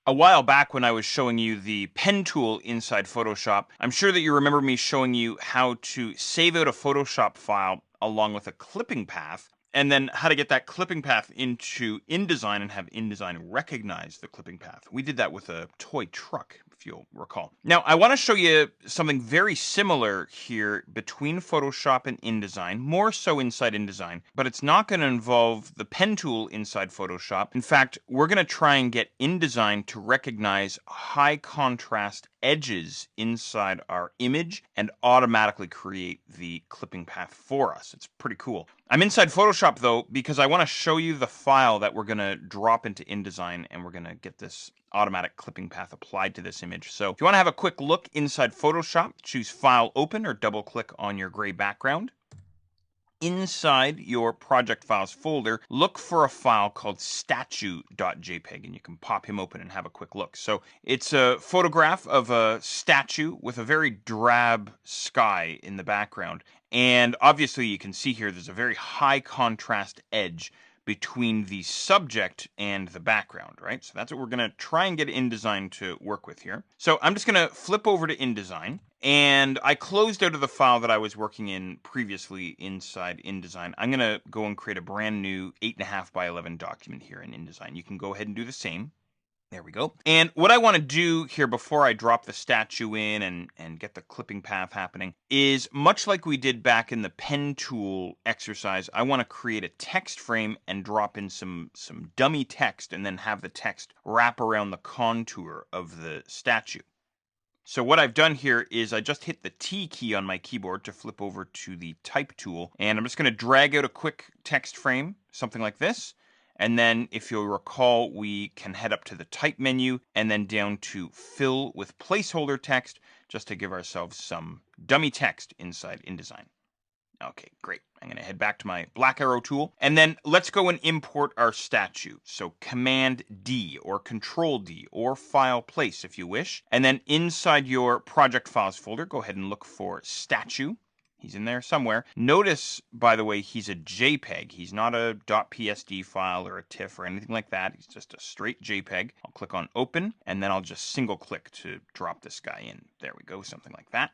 A while back when I was showing you the pen tool inside Photoshop, I'm sure that you remember me showing you how to save out a Photoshop file along with a clipping path, and then how to get that clipping path into InDesign and have InDesign recognize the clipping path. We did that with a toy truck, if you'll recall. Now, I want to show you something very similar here between Photoshop and InDesign, more so inside InDesign, but it's not going to involve the pen tool inside Photoshop. In fact, we're going to try and get InDesign to recognize high contrast edges inside our image and automatically create the clipping path for us. It's pretty cool. I'm inside Photoshop though because I want to show you the file that we're going to drop into InDesign, and we're going to get this automatic clipping path applied to this image. So if you want to have a quick look inside Photoshop, choose File, Open, or double click on your gray background. Inside your project files folder, look for a file called statue.jpg, and you can pop him open and have a quick look. So it's a photograph of a statue with a very drab sky in the background. And obviously you can see here there's a very high contrast edge between the subject and the background, right? So that's what we're going to try and get InDesign to work with here. So I'm just going to flip over to InDesign, and I closed out of the file that I was working in previously inside InDesign. I'm going to go and create a brand new 8.5 by 11 document here in InDesign. You can go ahead and do the same. There we go. And what I want to do here before I drop the statue in and get the clipping path happening is, much like we did back in the pen tool exercise, I want to create a text frame and drop in some dummy text and then have the text wrap around the contour of the statue. So what I've done here is I just hit the T key on my keyboard to flip over to the type tool, and I'm just going to drag out a quick text frame, something like this. And then if you'll recall, we can head up to the type menu and then down to fill with placeholder text, just to give ourselves some dummy text inside InDesign. Okay, great. I'm going to head back to my black arrow tool, and then let's go and import our statue. So Command D or Control D or File Place if you wish. And then inside your project files folder, go ahead and look for statue. He's in there somewhere. Notice, by the way, he's a JPEG. He's not a .psd file or a TIFF or anything like that. He's just a straight JPEG. I'll click on Open, and then I'll just single click to drop this guy in. There we go, something like that.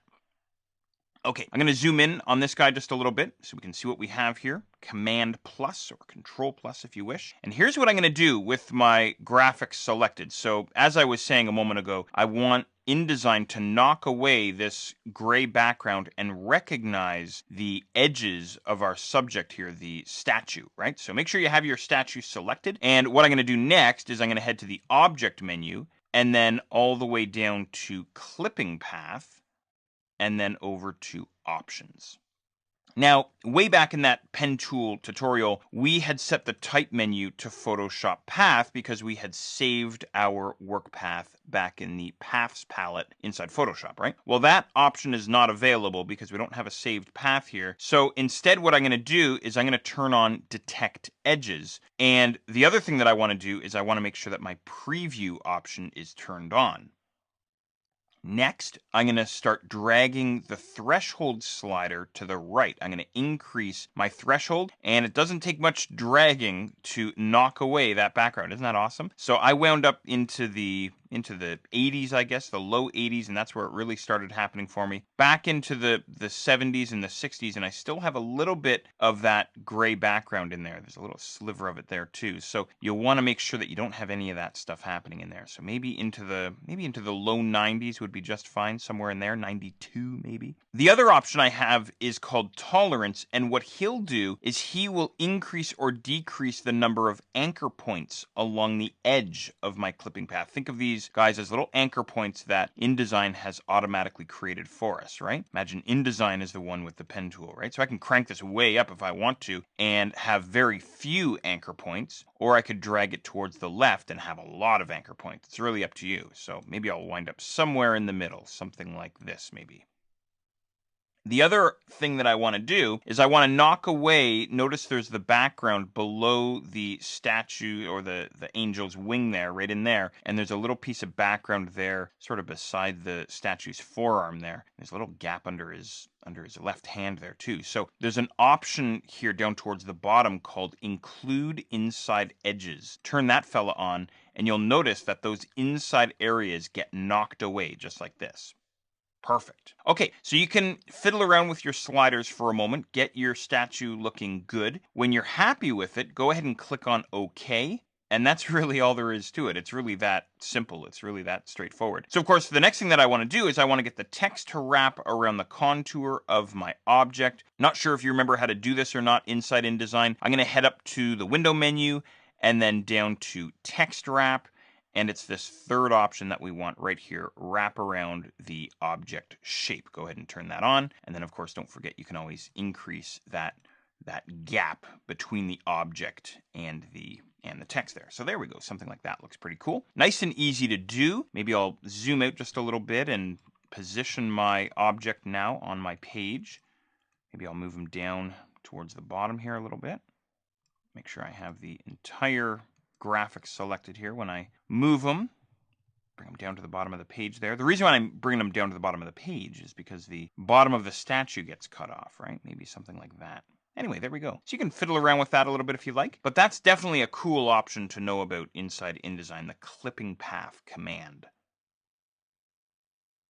Okay, I'm going to zoom in on this guy just a little bit so we can see what we have here. Command plus or Control plus if you wish. And here's what I'm going to do with my graphics selected. So as I was saying a moment ago, I want InDesign to knock away this gray background and recognize the edges of our subject here, the statue, right? So make sure you have your statue selected. And what I'm going to do next is I'm going to head to the Object menu and then all the way down to Clipping Path, and then over to Options. Now, way back in that pen tool tutorial, we had set the type menu to Photoshop Path because we had saved our work path back in the Paths palette inside Photoshop, right? Well, that option is not available because we don't have a saved path here. So instead, what I'm going to do is I'm going to turn on Detect Edges. And the other thing that I want to do is I want to make sure that my Preview option is turned on. Next, I'm going to start dragging the threshold slider to the right. I'm going to increase my threshold, and it doesn't take much dragging to knock away that background. Isn't that awesome? So I wound up into the 80s, I guess, the low 80s, and that's where it really started happening for me. Back into the 70s and the 60s, and I still have a little bit of that gray background in there. There's a little sliver of it there too. So you'll want to make sure that you don't have any of that stuff happening in there. So maybe into the low 90s would be just fine, somewhere in there, 92 maybe. The other option I have is called tolerance, and what he'll do is he will increase or decrease the number of anchor points along the edge of my clipping path. Think of these guys as little anchor points that InDesign has automatically created for us, right? Imagine InDesign is the one with the pen tool, right? So I can crank this way up if I want to and have very few anchor points, or I could drag it towards the left and have a lot of anchor points. It's really up to you. So maybe I'll wind up somewhere in the middle, something like this maybe. The other thing that I want to do is I want to knock away, notice there's the background below the statue or the angel's wing there, right in there. And there's a little piece of background there, sort of beside the statue's forearm there. There's a little gap under his left hand there too. So there's an option here down towards the bottom called Include Inside Edges. Turn that fella on, and you'll notice that those inside areas get knocked away just like this. Perfect. Okay, so you can fiddle around with your sliders for a moment, get your statue looking good. When you're happy with it, go ahead and click on OK. And that's really all there is to it. It's really that simple. It's really that straightforward. So of course, the next thing that I want to do is I want to get the text to wrap around the contour of my object. Not sure if you remember how to do this or not inside InDesign. I'm going to head up to the window menu and then down to text wrap. And it's this third option that we want right here, wrap around the object shape. Go ahead and turn that on. And then of course, don't forget, you can always increase that gap between the object and the text there. So there we go. Something like that looks pretty cool. Nice and easy to do. Maybe I'll zoom out just a little bit and position my object now on my page. Maybe I'll move him down towards the bottom here a little bit. Make sure I have the entire graphics selected here. When I move them, bring them down to the bottom of the page there. The reason why I'm bringing them down to the bottom of the page is because the bottom of the statue gets cut off, right? Maybe something like that. Anyway, there we go. So you can fiddle around with that a little bit if you like, but that's definitely a cool option to know about inside InDesign, the clipping path command.